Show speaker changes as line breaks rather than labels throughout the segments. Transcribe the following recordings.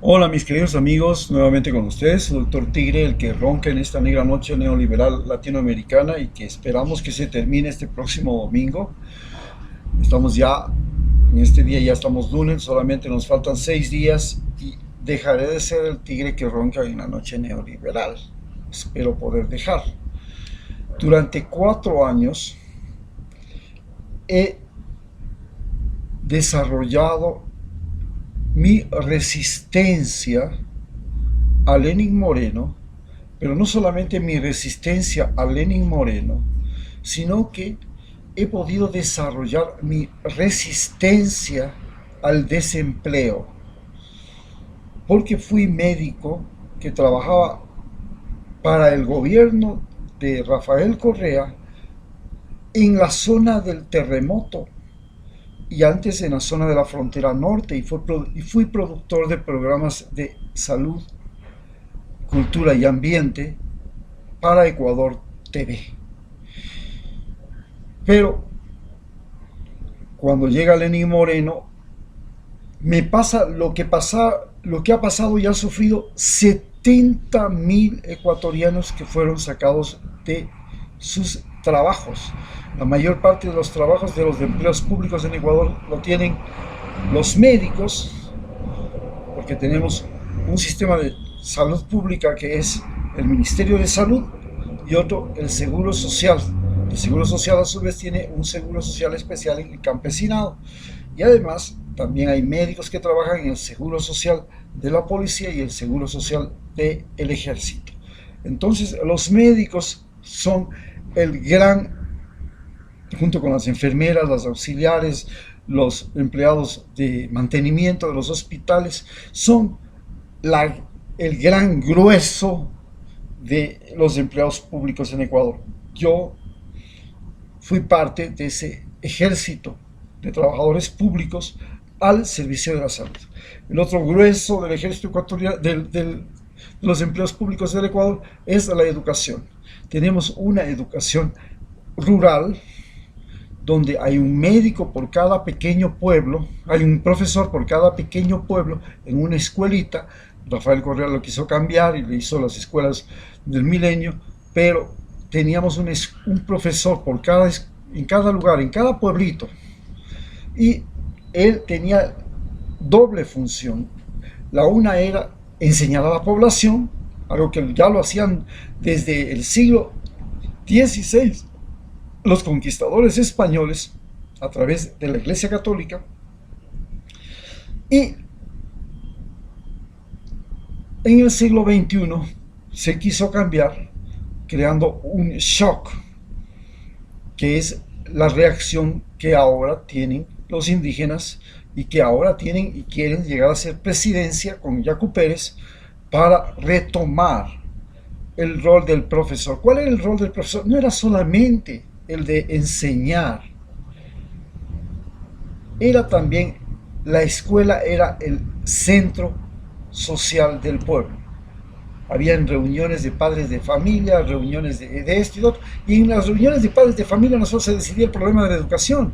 Hola mis queridos amigos, nuevamente con ustedes, su doctor Tigre, el que ronca en esta negra noche neoliberal latinoamericana y que esperamos que se termine este próximo domingo. Estamos ya, en este día ya estamos lunes, solamente nos faltan 6 días y dejaré de ser el tigre que ronca en la noche neoliberal. Espero poder dejar. Durante 4 años he desarrollado mi resistencia a Lenin Moreno, pero no solamente mi resistencia a Lenin Moreno, sino que he podido desarrollar mi resistencia al desempleo, porque fui médico que trabajaba para el gobierno de Rafael Correa en la zona del terremoto y antes en la zona de la frontera norte y fui productor de programas de salud, cultura y ambiente para Ecuador TV. Pero cuando llega Lenín Moreno, me lo que ha pasado y ha sufrido 70.000 ecuatorianos que fueron sacados de sus trabajos. La mayor parte de los trabajos de los empleos públicos en Ecuador lo tienen los médicos, porque tenemos un sistema de salud pública que es el Ministerio de Salud y otro el Seguro Social. El Seguro Social a su vez tiene un Seguro Social especial en el campesinado. Y además también hay médicos que trabajan en el Seguro Social de la policía y el Seguro Social del Ejército. Entonces los médicos son el gran, junto con las enfermeras, las auxiliares, los empleados de mantenimiento de los hospitales, son la, el gran grueso de los empleados públicos en Ecuador. Yo fui parte de ese ejército de trabajadores públicos al servicio de la salud. El otro grueso del ejército ecuatoriano, de los empleos públicos del Ecuador, es la educación. Tenemos una educación rural donde hay un médico por cada pequeño pueblo, hay un profesor por cada pequeño pueblo en una escuelita. Rafael Correa lo quiso cambiar y le hizo las escuelas del milenio, pero teníamos un profesor en cada lugar, en cada pueblito, y él tenía doble función. La una era enseñar a la población, algo que ya lo hacían desde el siglo XVI los conquistadores españoles a través de la Iglesia Católica, y en el siglo XXI se quiso cambiar creando un shock, que es la reacción que ahora tienen los indígenas y que ahora tienen y quieren llegar a ser presidencia con Yacu Pérez para retomar el rol del profesor. ¿Cuál era el rol del profesor? No era solamente el de enseñar, era también, la escuela era el centro social del pueblo. Habían reuniones de padres de familia, reuniones de esto y de otro, y en las reuniones de padres de familia no solo se decidía el problema de la educación,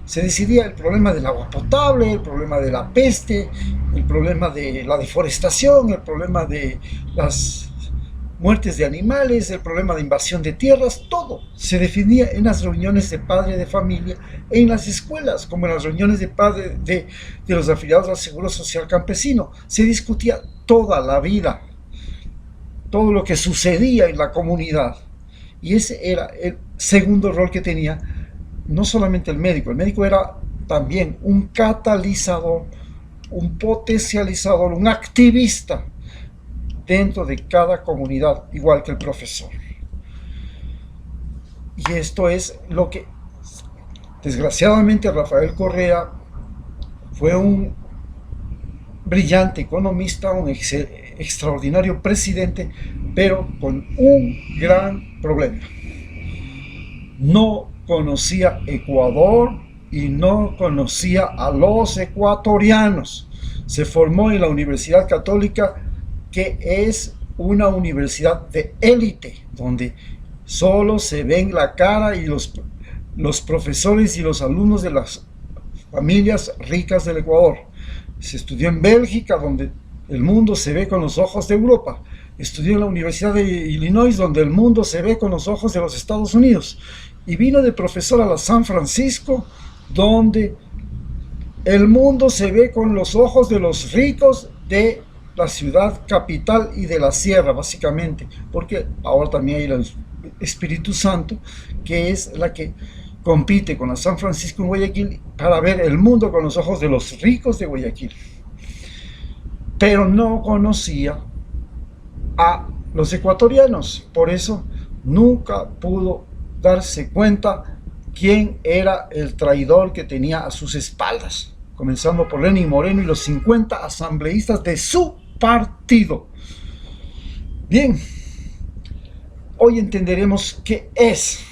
se decidía el problema del agua potable, el problema de la peste, el problema de la deforestación, el problema de las muertes de animales, el problema de invasión de tierras. Todo se definía en las reuniones de padre de familia, en las escuelas, como en las reuniones de padre de los afiliados al Seguro Social Campesino. Se discutía toda la vida, todo lo que sucedía en la comunidad. Y ese era el segundo rol que tenía no solamente el médico era también un catalizador, un potencializador, un activista dentro de cada comunidad, igual que el profesor. Y esto es lo que, desgraciadamente, Rafael Correa fue un brillante economista, un extraordinario presidente, pero con un gran problema. No conocía Ecuador y no conocía a los ecuatorianos. Se formó en la Universidad Católica, que es una universidad de élite, donde solo se ven la cara y los profesores y los alumnos de las familias ricas del Ecuador. Se estudió en Bélgica, donde el mundo se ve con los ojos de Europa. Estudió en la Universidad de Illinois, donde el mundo se ve con los ojos de los Estados Unidos. Y vino de profesor a la San Francisco, donde el mundo se ve con los ojos de los ricos de la ciudad capital y de la sierra, básicamente. Porque ahora también hay el Espíritu Santo, que es la que compite con la San Francisco en Guayaquil para ver el mundo con los ojos de los ricos de Guayaquil. Pero no conocía a los ecuatorianos, por eso nunca pudo darse cuenta quién era el traidor que tenía a sus espaldas, comenzando por Lenín Moreno y los 50 asambleístas de su partido. Bien, hoy entenderemos qué es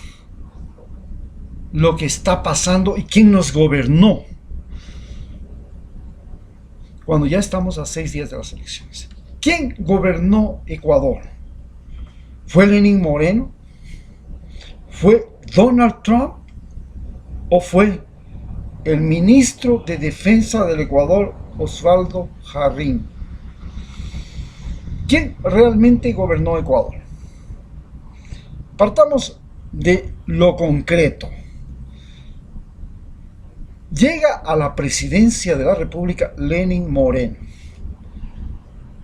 lo que está pasando y quién nos gobernó cuando ya estamos a 6 días de las elecciones. ¿Quién gobernó Ecuador? ¿Fue Lenín Moreno? ¿Fue Donald Trump? ¿O fue el ministro de Defensa del Ecuador, Osvaldo Jarrín? ¿Quién realmente gobernó Ecuador? Partamos de lo concreto. Llega a la presidencia de la República Lenín Moreno.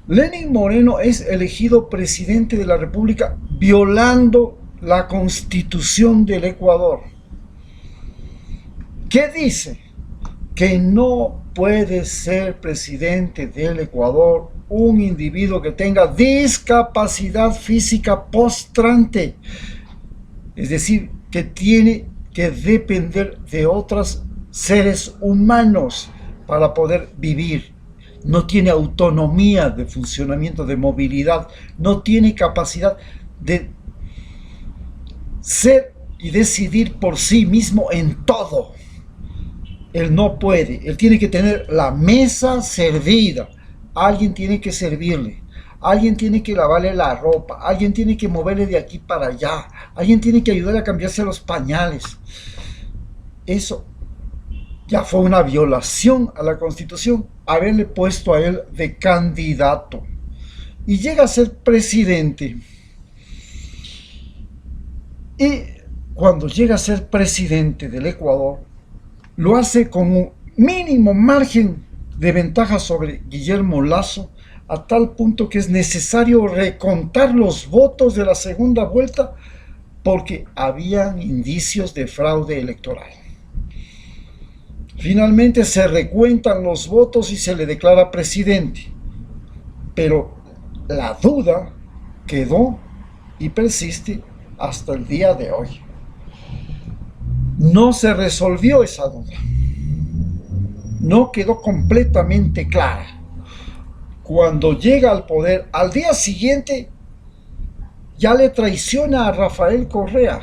Lenín Moreno es elegido presidente de la República violando la Constitución del Ecuador. ¿Qué dice? Que no puede ser presidente del Ecuador un individuo que tenga discapacidad física postrante. Es decir, que tiene que depender de otros seres humanos para poder vivir. No tiene autonomía de funcionamiento, de movilidad, no tiene capacidad de ser y decidir por sí mismo en todo. Él no puede, él tiene que tener la mesa servida, alguien tiene que servirle, alguien tiene que lavarle la ropa, alguien tiene que moverle de aquí para allá, alguien tiene que ayudarle a cambiarse los pañales. Eso ya fue una violación a la Constitución, haberle puesto a él de candidato. Y llega a ser presidente. Y cuando llega a ser presidente del Ecuador, lo hace con un mínimo margen de ventaja sobre Guillermo Lasso, a tal punto que es necesario recontar los votos de la segunda vuelta porque habían indicios de fraude electoral. Finalmente se recuentan los votos y se le declara presidente, pero la duda quedó y persiste hasta el día de hoy. No se resolvió esa duda, no quedó completamente clara. Cuando llega al poder, al día siguiente ya le traiciona a Rafael Correa.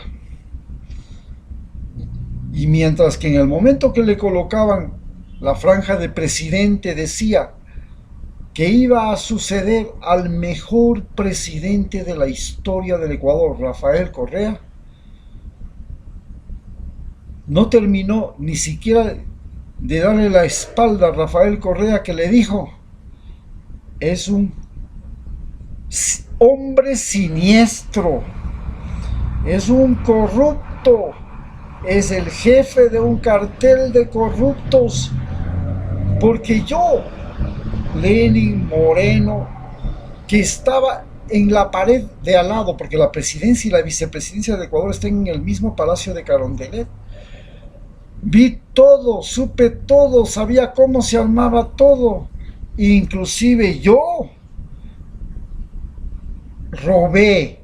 Y mientras que en el momento que le colocaban la franja de presidente decía que iba a suceder al mejor presidente de la historia del Ecuador, Rafael Correa, no terminó ni siquiera de darle la espalda a Rafael Correa, que le dijo: es un hombre siniestro, es un corrupto, es el jefe de un cartel de corruptos, porque yo, Lenín Moreno, que estaba en la pared de al lado, porque la presidencia y la vicepresidencia de Ecuador están en el mismo palacio de Carondelet, vi todo, supe todo, sabía cómo se armaba todo, inclusive yo robé,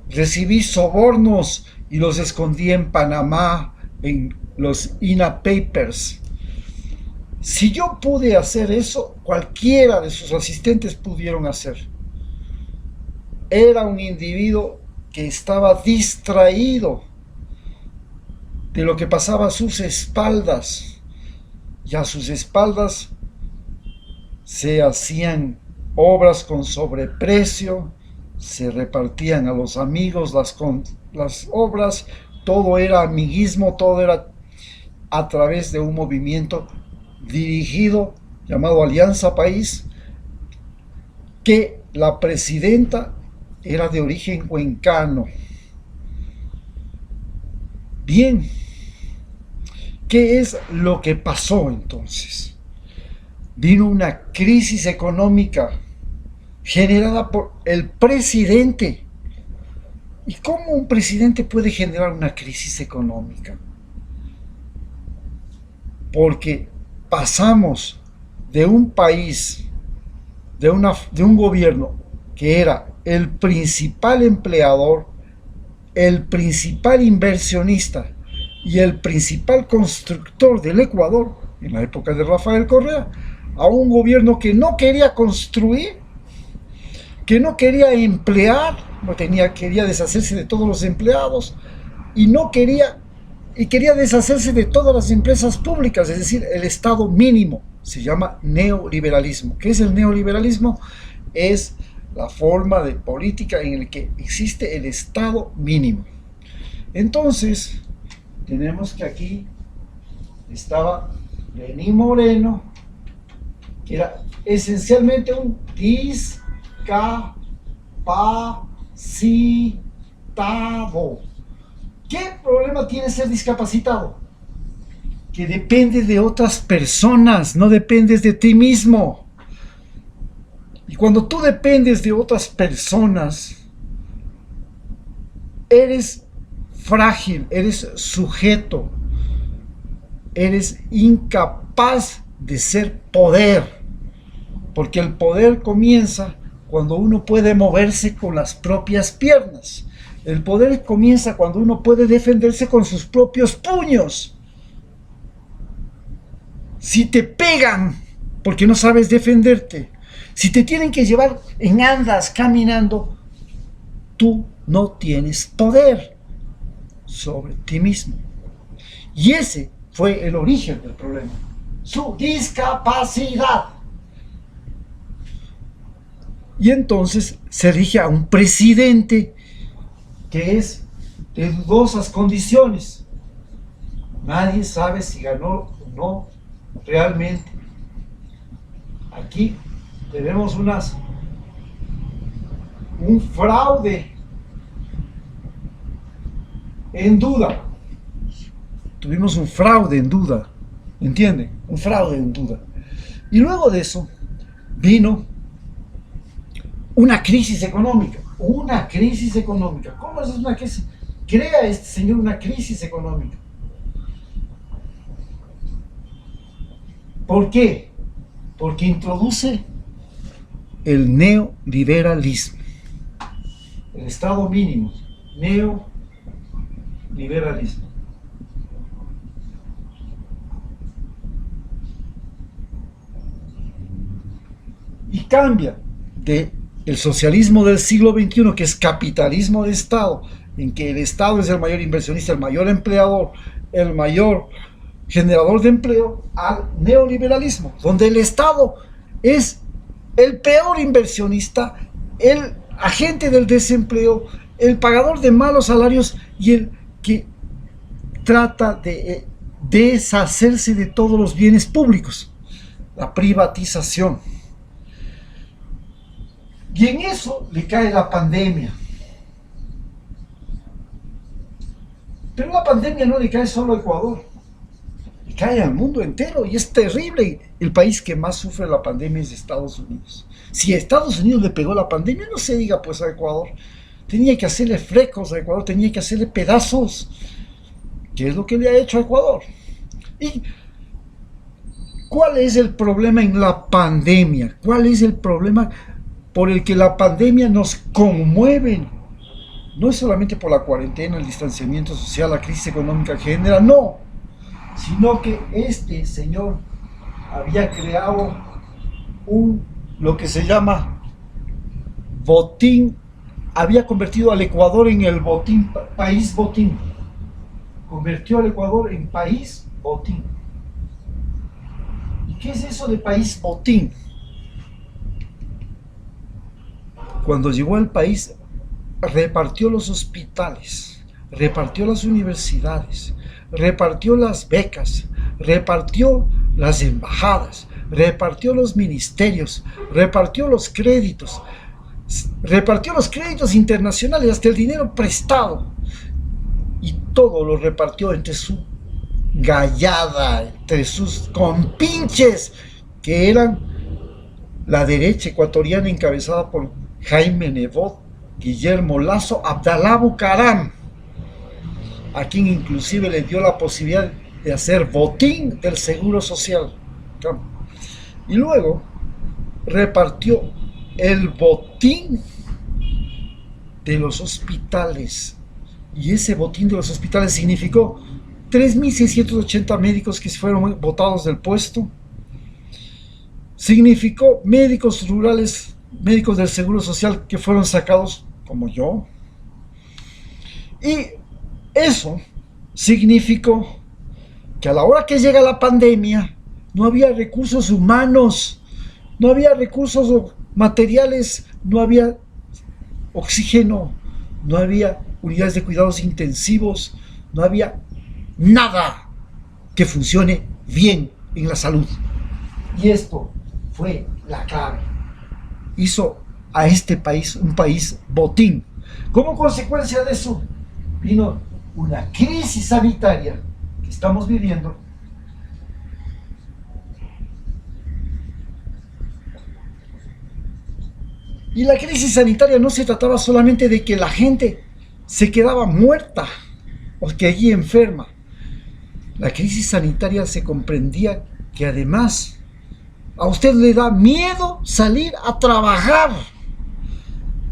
recibí sobornos y los escondí en Panamá, en los INA Papers. Si yo pude hacer eso, cualquiera de sus asistentes pudieron hacer. Era un individuo que estaba distraído de lo que pasaba a sus espaldas, y a sus espaldas se hacían obras con sobreprecio, se repartían a los amigos las obras, todo era amiguismo, todo era a través de un movimiento dirigido llamado Alianza País, que la presidenta era de origen cuencano. Bien, ¿qué es lo que pasó entonces? Vino una crisis económica generada por el presidente. ¿Y cómo un presidente puede generar una crisis económica? Porque pasamos de un país, de un gobierno que era el principal empleador, el principal inversionista y el principal constructor del Ecuador, en la época de Rafael Correa, a un gobierno que no quería construir, que no quería emplear, quería deshacerse de todos los empleados y quería deshacerse de todas las empresas públicas, es decir, el Estado mínimo. Se llama neoliberalismo. ¿Qué es el neoliberalismo? Es la forma de política en la que existe el Estado mínimo. Entonces, tenemos que aquí estaba Lenín Moreno, que era esencialmente un discapacitado. ¿Qué problema tiene ser discapacitado? Que depende de otras personas, no dependes de ti mismo. Y cuando tú dependes de otras personas, eres frágil, eres sujeto, eres incapaz de ser poder, porque el poder comienza cuando uno puede moverse con las propias piernas. El poder comienza cuando uno puede defenderse con sus propios puños. Si te pegan porque no sabes defenderte, si te tienen que llevar en andas caminando, tú no tienes poder sobre ti mismo. Y ese fue el origen del problema, su discapacidad. Y entonces se elige a un presidente que es de dudosas condiciones. Nadie sabe si ganó o no realmente. Aquí tenemos un fraude en duda. Tuvimos un fraude en duda, ¿entienden? Un fraude en duda. Y luego de eso vino una crisis económica. Una crisis económica. ¿Cómo es una crisis? Crea este señor una crisis económica. ¿Por qué? Porque introduce el neoliberalismo. El Estado mínimo. Neoliberalismo. Y cambia de el socialismo del siglo XXI, que es capitalismo de Estado, en que el Estado es el mayor inversionista, el mayor empleador, el mayor generador de empleo, al neoliberalismo, donde el Estado es el peor inversionista, el agente del desempleo, el pagador de malos salarios y el que trata de deshacerse de todos los bienes públicos, la privatización. Y en eso le cae la pandemia. Pero la pandemia no le cae solo a Ecuador, le cae al mundo entero y es terrible. El país que más sufre la pandemia es Estados Unidos. Si a Estados Unidos le pegó la pandemia, no se diga pues a Ecuador. Tenía que hacerle flecos a Ecuador, tenía que hacerle pedazos. ¿Qué es lo que le ha hecho a Ecuador? ¿Y cuál es el problema en la pandemia? ¿Cuál es el problema por el que la pandemia nos conmueve? No es solamente por la cuarentena, el distanciamiento social, la crisis económica que genera, no, sino que este señor había creado lo que se llama botín, había convertido al Ecuador en el botín, país botín, convirtió al Ecuador en país botín. ¿Y qué es eso de país botín? Cuando llegó al país, repartió los hospitales, repartió las universidades, repartió las becas, repartió las embajadas, repartió los ministerios, repartió los créditos internacionales, hasta el dinero prestado, y todo lo repartió entre su gallada, entre sus compinches, que eran la derecha ecuatoriana encabezada por Jaime Nebot, Guillermo Lasso, Abdalá Bucaram, a quien inclusive le dio la posibilidad de hacer botín del Seguro Social. Y luego repartió el botín de los hospitales. Y ese botín de los hospitales significó 3.680 médicos que fueron botados del puesto. Significó médicos rurales, médicos del Seguro Social que fueron sacados, como yo. Y eso significó que a la hora que llega la pandemia no había recursos humanos, no había recursos materiales, no había oxígeno, no había unidades de cuidados intensivos, no había nada que funcione bien en la salud. Y esto fue la clave. Hizo a este país un país botín. Como consecuencia de eso vino una crisis sanitaria que estamos viviendo. Y la crisis sanitaria no se trataba solamente de que la gente se quedaba muerta o que allí enferma. La crisis sanitaria se comprendía que además a usted le da miedo salir a trabajar,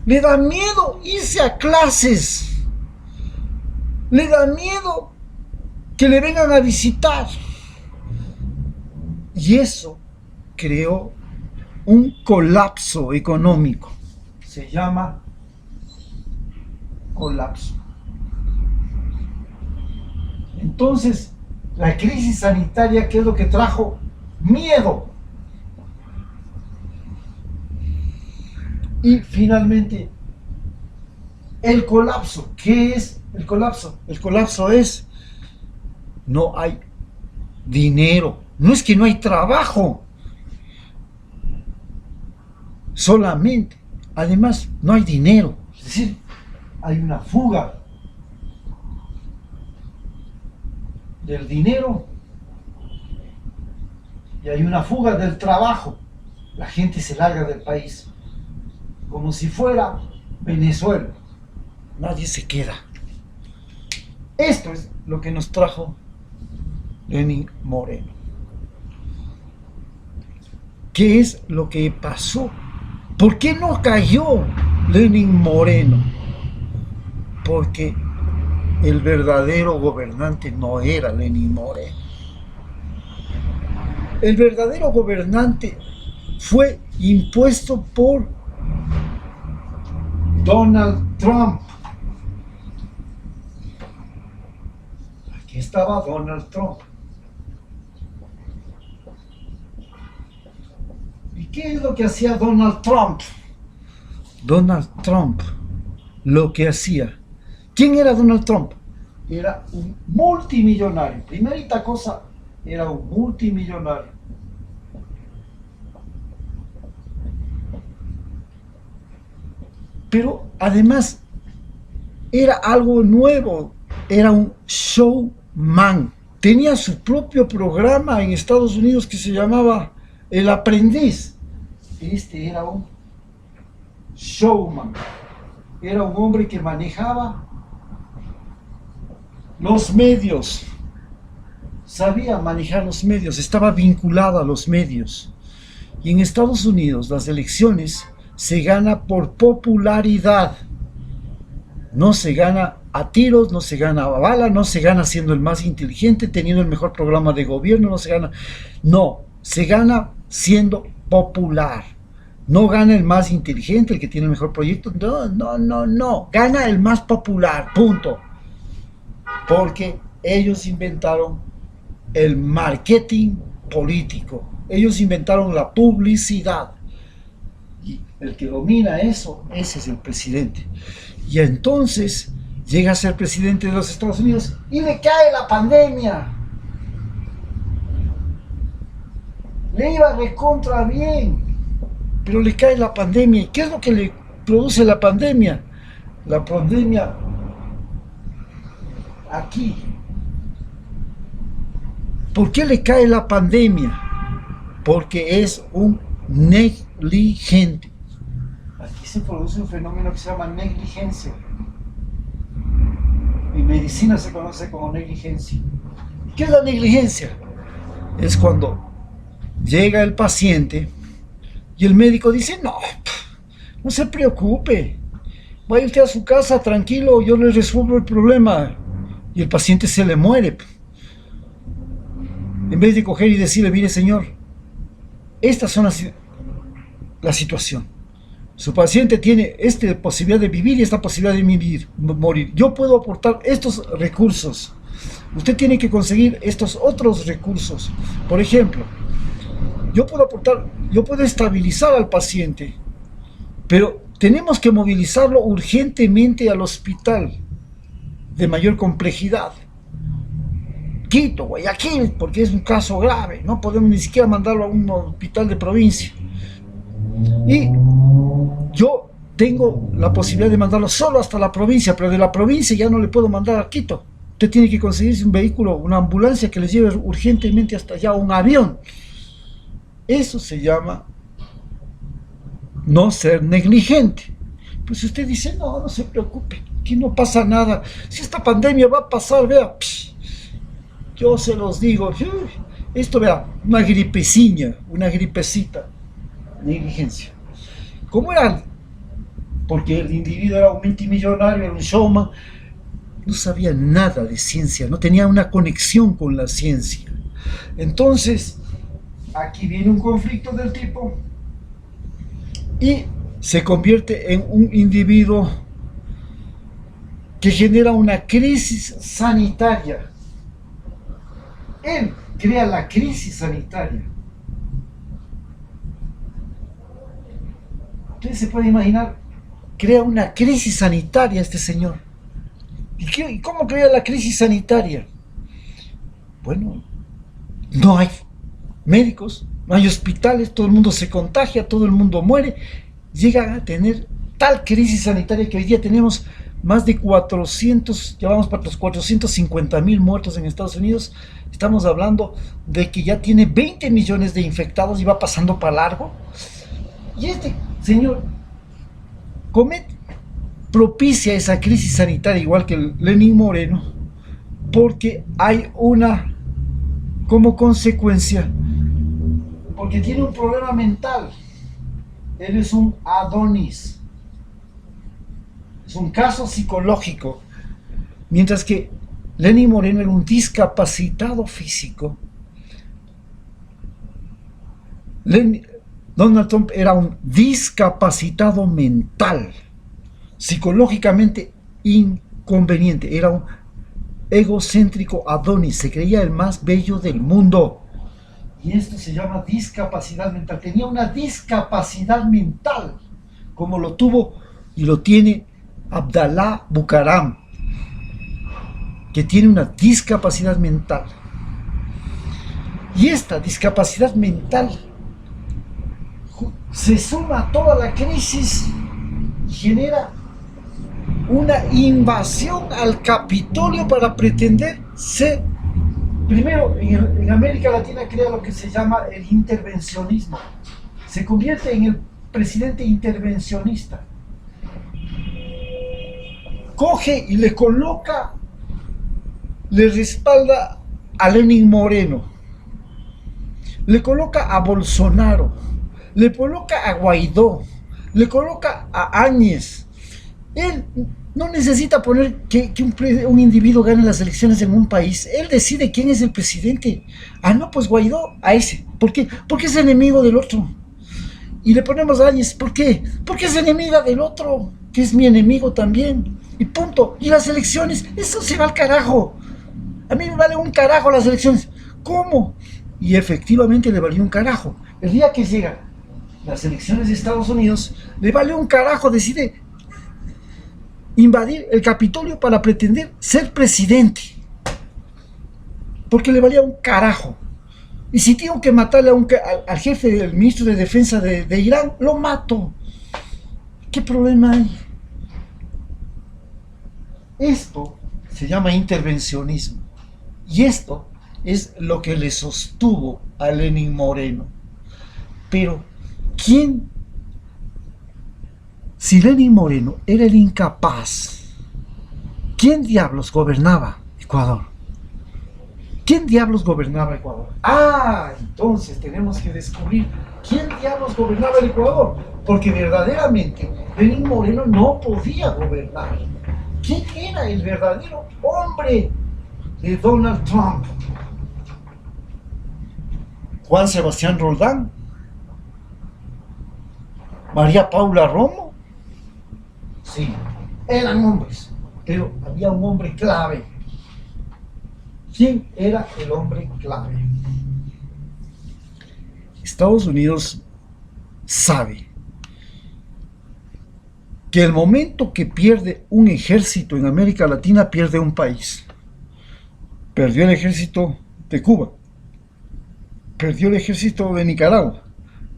le da miedo irse a clases, le da miedo que le vengan a visitar. Y eso creó un colapso económico. Se llama colapso. Entonces, la crisis sanitaria, ¿qué es lo que trajo? Miedo. Y finalmente, el colapso. ¿Qué es el colapso? El colapso es: no hay dinero. No es que no hay trabajo. Solamente, además, no hay dinero. Es decir, hay una fuga del dinero y hay una fuga del trabajo. La gente se larga del país como si fuera Venezuela. Nadie se queda. Esto es lo que nos trajo Lenín Moreno. ¿Qué es lo que pasó? ¿Por qué no cayó Lenín Moreno? Porque el verdadero gobernante no era Lenín Moreno. El verdadero gobernante fue impuesto por Donald Trump. Aquí estaba Donald Trump. ¿Y qué es lo que hacía Donald Trump? Donald Trump, lo que hacía. ¿Quién era Donald Trump? Era un multimillonario. Primerita cosa, era un multimillonario. Pero además era algo nuevo, era un showman. Tenía su propio programa en Estados Unidos que se llamaba El Aprendiz. Este era un showman. Era un hombre que manejaba los medios. Sabía manejar los medios, estaba vinculado a los medios. Y en Estados Unidos las elecciones se gana por popularidad. No se gana a tiros, no se gana a bala, no se gana siendo el más inteligente, teniendo el mejor programa de gobierno, no se gana. No, se gana siendo popular. No gana el más inteligente, el que tiene el mejor proyecto. No. Gana el más popular, punto. Porque ellos inventaron el marketing político. Ellos inventaron la publicidad. Y el que domina eso, ese es el presidente. Y entonces llega a ser presidente de los Estados Unidos y le cae la pandemia. le iba recontra bien, pero le cae la pandemia. ¿Y qué es lo que le produce la pandemia? La pandemia aquí. ¿Por qué le cae la pandemia? Porque es un negligente. Aquí se produce un fenómeno que se llama negligencia. En medicina se conoce como negligencia. ¿Qué es la negligencia? Es cuando llega el paciente y el médico dice, no, no se preocupe, vaya usted a su casa tranquilo, yo le resuelvo el problema. Y el paciente se le muere. En vez de coger y decirle, mire señor, estas son la situación. Su paciente tiene esta posibilidad de vivir y esta posibilidad de morir. Yo puedo aportar estos recursos. Usted tiene que conseguir estos otros recursos. Por ejemplo, yo puedo estabilizar al paciente, pero tenemos que movilizarlo urgentemente al hospital de mayor complejidad. Quito, Guayaquil, porque es un caso grave. No podemos ni siquiera mandarlo a un hospital de provincia. Y yo tengo la posibilidad de mandarlo solo hasta la provincia, pero de la provincia ya no le puedo mandar a Quito. Usted tiene que conseguirse un vehículo, una ambulancia que les lleve urgentemente hasta allá, un avión. Eso se llama no ser negligente. Pues usted dice, no se preocupe, que no pasa nada. Si esta pandemia va a pasar, vea, yo se los digo, esto vea, una gripecilla, una gripecita, negligencia. ¿Cómo era? Porque el individuo era un multimillonario, era un showman, no sabía nada de ciencia, no tenía una conexión con la ciencia. Entonces, aquí viene un conflicto del tipo y se convierte en un individuo que genera una crisis sanitaria. Él crea la crisis sanitaria. Ustedes se pueden imaginar, crea una crisis sanitaria este señor. ¿Y cómo crea la crisis sanitaria? Bueno, no hay médicos, no hay hospitales, todo el mundo se contagia, todo el mundo muere. Llega a tener tal crisis sanitaria que hoy día tenemos más de 400, ya vamos para los 450,000 muertos en Estados Unidos. Estamos hablando de que ya tiene 20 millones de infectados y va pasando para largo. Y este señor propicia esa crisis sanitaria, igual que el Lenín Moreno, porque hay como consecuencia, porque tiene un problema mental. Él es un Adonis. Es un caso psicológico. Mientras que Lenín Moreno era un discapacitado físico, Donald Trump era un discapacitado mental, psicológicamente inconveniente, era un egocéntrico Adonis, se creía el más bello del mundo. Y esto se llama discapacidad mental. Tenía una discapacidad mental, como lo tuvo y lo tiene Abdalá Bucaram, que tiene una discapacidad mental. Y esta discapacidad mental se suma a toda la crisis y genera una invasión al Capitolio para pretender ser, primero en América Latina crea lo que se llama el intervencionismo, se convierte en el presidente intervencionista, coge y le coloca, le respalda a Lenín Moreno, le coloca a Bolsonaro, le coloca a Guaidó, le coloca a Áñez. Él no necesita poner que un individuo gane las elecciones en un país. Él decide quién es el presidente. Ah, no, pues Guaidó, a ese. ¿Por qué? Porque es enemigo del otro. Y le ponemos a Áñez, ¿por qué? Porque es enemiga del otro, que es mi enemigo también. Y punto. Y las elecciones, eso se va al carajo. A mí me vale un carajo las elecciones. ¿Cómo? Y efectivamente le valió un carajo. El día que llegan las elecciones de Estados Unidos, le valió un carajo, decide invadir el Capitolio para pretender ser presidente, porque le valía un carajo. Y si tengo que matarle al jefe del ministro de defensa de Irán, lo mato. ¿Qué problema hay? Esto se llama intervencionismo. Y esto es lo que le sostuvo a Lenín Moreno. Pero, si Lenín Moreno era el incapaz, ¿quién diablos gobernaba Ecuador? ¿Quién diablos gobernaba Ecuador? Entonces tenemos que descubrir quién diablos gobernaba el Ecuador, porque verdaderamente Lenín Moreno no podía gobernar. ¿Quién era el verdadero hombre de Donald Trump? Juan Sebastián Roldán, María Paula Romo. Sí, eran hombres, pero había un hombre clave. ¿Quién era el hombre clave? Estados Unidos sabe que el momento que pierde un ejército en América Latina, pierde un país. Perdió el ejército de Cuba, perdió el ejército de Nicaragua,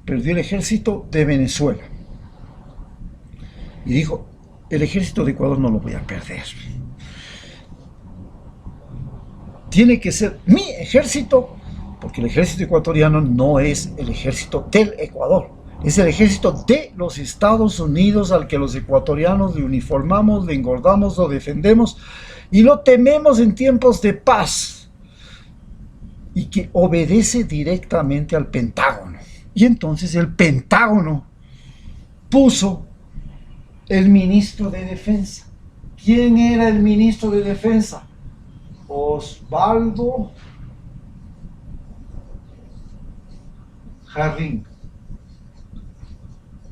perdió el ejército de Venezuela. Y dijo, el ejército de Ecuador no lo voy a perder. Tiene que ser mi ejército, porque el ejército ecuatoriano no es el ejército del Ecuador, es el ejército de los Estados Unidos al que los ecuatorianos le uniformamos, le engordamos, lo defendemos y lo tememos en tiempos de paz, y que obedece directamente al Pentágono. Y entonces el Pentágono puso el ministro de Defensa. ¿Quién era el ministro de Defensa? Osvaldo Jarrín.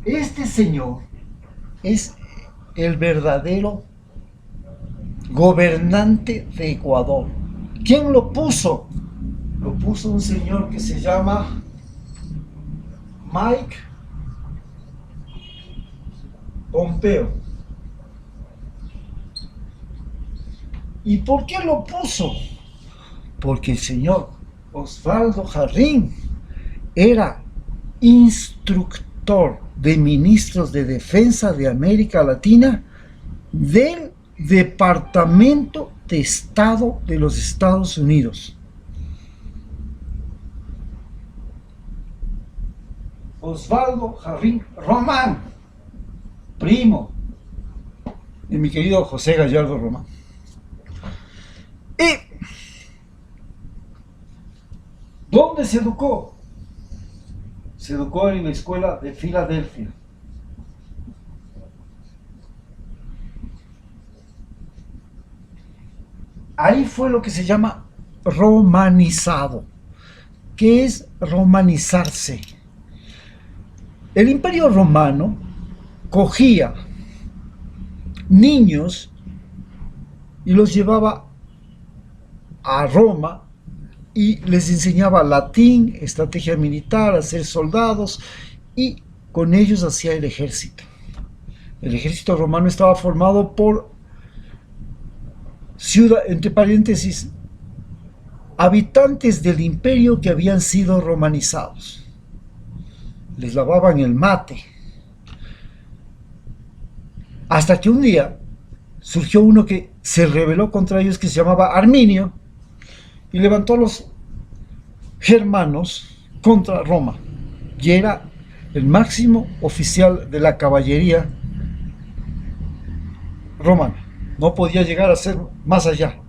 Este señor es el verdadero gobernante de Ecuador. ¿Quién lo puso? Lo puso un señor que se llama Mike Pompeo. ¿Y por qué lo puso? Porque el señor Osvaldo Jarrín era instructor de ministros de defensa de América Latina del Departamento de Estado de los Estados Unidos. Osvaldo Jarrín Román, primo de mi querido José Gallardo Román. ¿Y dónde se educó? Se educó en la escuela de Filadelfia. Ahí fue lo que se llama romanizado. ¿Qué es romanizarse? El Imperio Romano cogía niños y los llevaba a Roma y les enseñaba latín, estrategia militar, a ser soldados, y con ellos hacía el ejército. El ejército romano estaba formado por entre paréntesis, habitantes del imperio que habían sido romanizados. Les lavaban el mate. Hasta que un día surgió uno que se rebeló contra ellos, que se llamaba Arminio, y levantó a los germanos contra Roma. Y era el máximo oficial de la caballería romana. No podía llegar a ser más allá.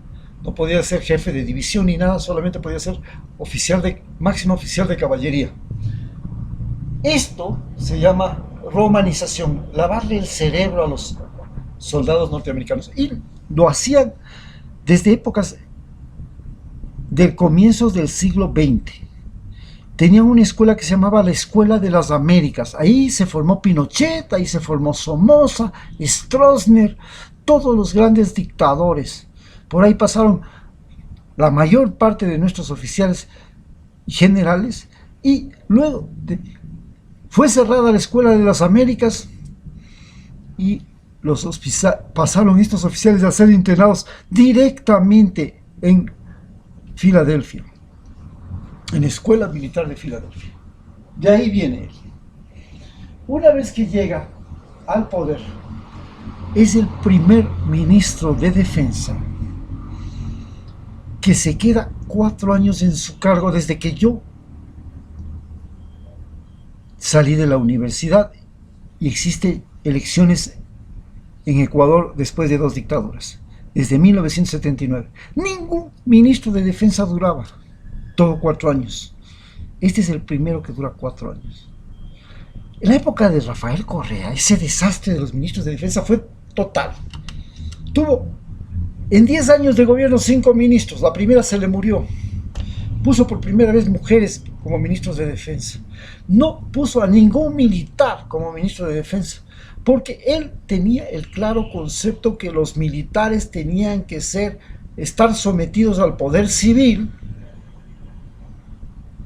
No podía ser jefe de división ni nada, solamente podía ser máximo oficial de caballería. Esto se llama romanización, lavarle el cerebro a los soldados norteamericanos. Y lo hacían desde épocas del comienzo del siglo XX. Tenían una escuela que se llamaba la Escuela de las Américas. Ahí se formó Pinochet, ahí se formó Somoza, Stroessner, todos los grandes dictadores. Por ahí pasaron la mayor parte de nuestros oficiales y generales, y luego fue cerrada la Escuela de las Américas y pasaron estos oficiales a ser internados directamente en Filadelfia. en la Escuela Militar de Filadelfia. De ahí viene él. Una vez que llega al poder, es el primer ministro de defensa que se queda 4 años en su cargo desde que yo salí de la universidad y existen elecciones en Ecuador después de 2 dictaduras, desde 1979. Ningún ministro de defensa duraba todo 4 años. Este es el primero que dura 4 años. En la época de Rafael Correa, ese desastre de los ministros de defensa fue total. Tuvo en 10 años de gobierno 5 ministros, la primera se le murió. Puso por primera vez mujeres como ministros de defensa. No puso a ningún militar como ministro de defensa, porque él tenía el claro concepto que los militares tenían que estar sometidos al poder civil,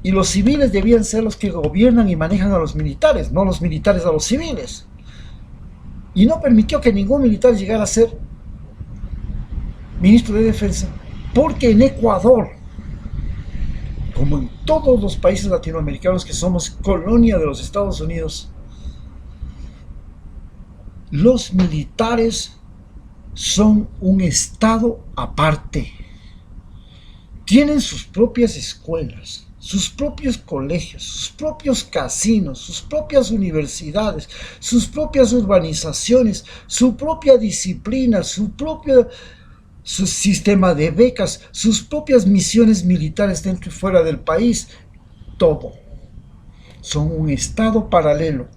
y los civiles debían ser los que gobiernan y manejan a los militares, no los militares a los civiles. Y no permitió que ningún militar llegara a ser ministro de defensa, porque en Ecuador, como en todos los países latinoamericanos que somos colonia de los Estados Unidos, los militares son un estado aparte. Tienen sus propias escuelas, sus propios colegios, sus propios casinos, sus propias universidades, sus propias urbanizaciones, su propia disciplina, su sistema de becas, sus propias misiones militares dentro y fuera del país. Todo. Son un estado paralelo.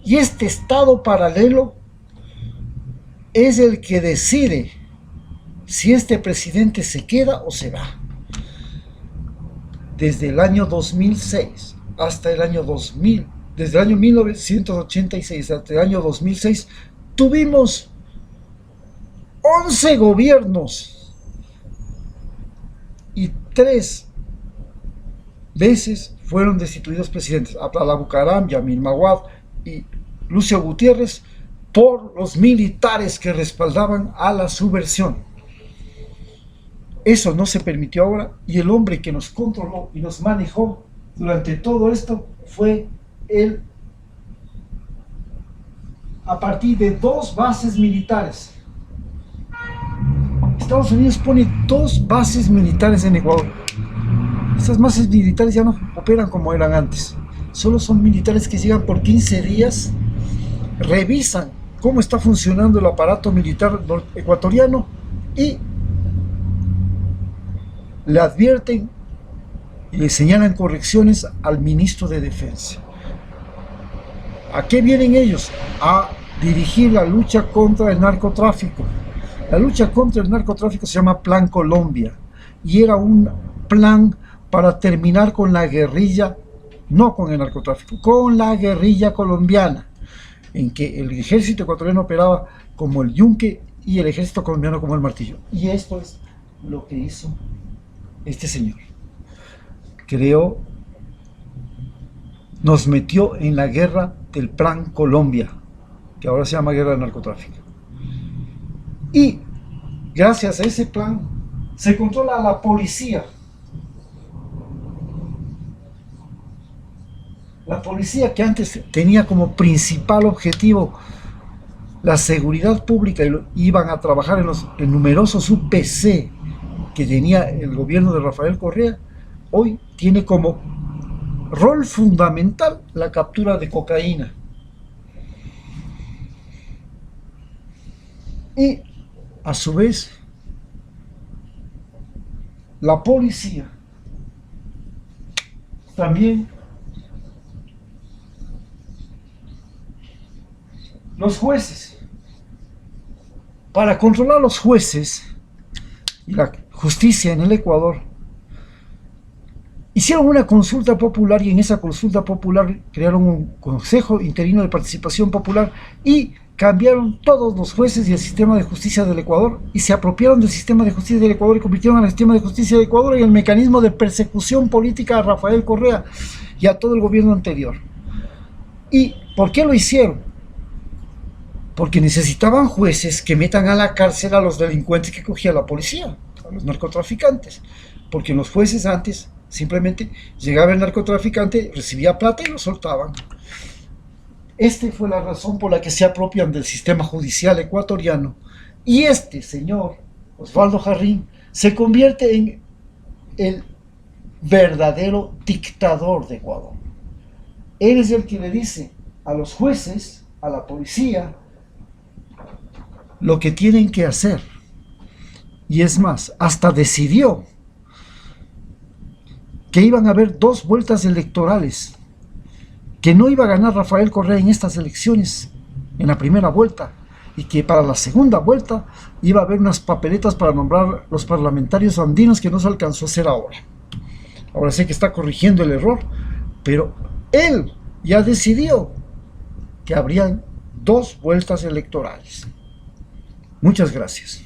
Y este estado paralelo es el que decide si este presidente se queda o se va. Desde el año 2006 hasta el año 2000, desde el año 1986 hasta el año 2006, tuvimos 11 gobiernos y 3 veces fueron destituidos presidentes: Abdalá Bucaram, Yamil Mawad y Lucio Gutiérrez, por los militares que respaldaban a la subversión. Eso no se permitió ahora, y el hombre que nos controló y nos manejó durante todo esto fue él, a partir de 2 bases militares. Estados Unidos pone 2 bases militares en Ecuador. Estas bases militares ya no operan como eran antes. Solo son militares que llegan por 15 días, revisan cómo está funcionando el aparato militar ecuatoriano y le advierten y le señalan correcciones al ministro de defensa. ¿A qué vienen ellos? A dirigir la lucha contra el narcotráfico. La lucha contra el narcotráfico se llama Plan Colombia, y era un plan para terminar con la guerrilla, no con el narcotráfico, con la guerrilla colombiana, en que el ejército ecuatoriano operaba como el yunque y el ejército colombiano como el martillo. Y esto es lo que hizo este señor. Nos metió en la guerra del Plan Colombia, que ahora se llama guerra del narcotráfico. Y gracias a ese plan se controla a la policía. La policía, que antes tenía como principal objetivo la seguridad pública, y iban a trabajar en numerosos UPC que tenía el gobierno de Rafael Correa, hoy tiene como rol fundamental la captura de cocaína. Y a su vez, la policía también, los jueces, para controlar a los jueces y la justicia en el Ecuador, hicieron una consulta popular, y en esa consulta popular crearon un Consejo Interino de Participación Popular y cambiaron todos los jueces y el sistema de justicia del Ecuador, y se apropiaron del sistema de justicia del Ecuador y convirtieron al sistema de justicia del Ecuador en el mecanismo de persecución política a Rafael Correa y a todo el gobierno anterior. ¿Y por qué lo hicieron? Porque necesitaban jueces que metan a la cárcel a los delincuentes que cogía la policía, a los narcotraficantes, porque los jueces antes Simplemente llegaba el narcotraficante, recibía plata y lo soltaban. Esta fue la razón por la que se apropian del sistema judicial ecuatoriano. Y este señor, Osvaldo Jarrín, se convierte en el verdadero dictador de Ecuador. Él es el que le dice a los jueces, a la policía, lo que tienen que hacer. Y es más, hasta decidió que iban a haber 2 vueltas electorales, que no iba a ganar Rafael Correa en estas elecciones, en la primera vuelta, y que para la segunda vuelta iba a haber unas papeletas para nombrar los parlamentarios andinos que no se alcanzó a hacer ahora. Ahora sé que está corrigiendo el error, pero él ya decidió que habrían 2 vueltas electorales. Muchas gracias.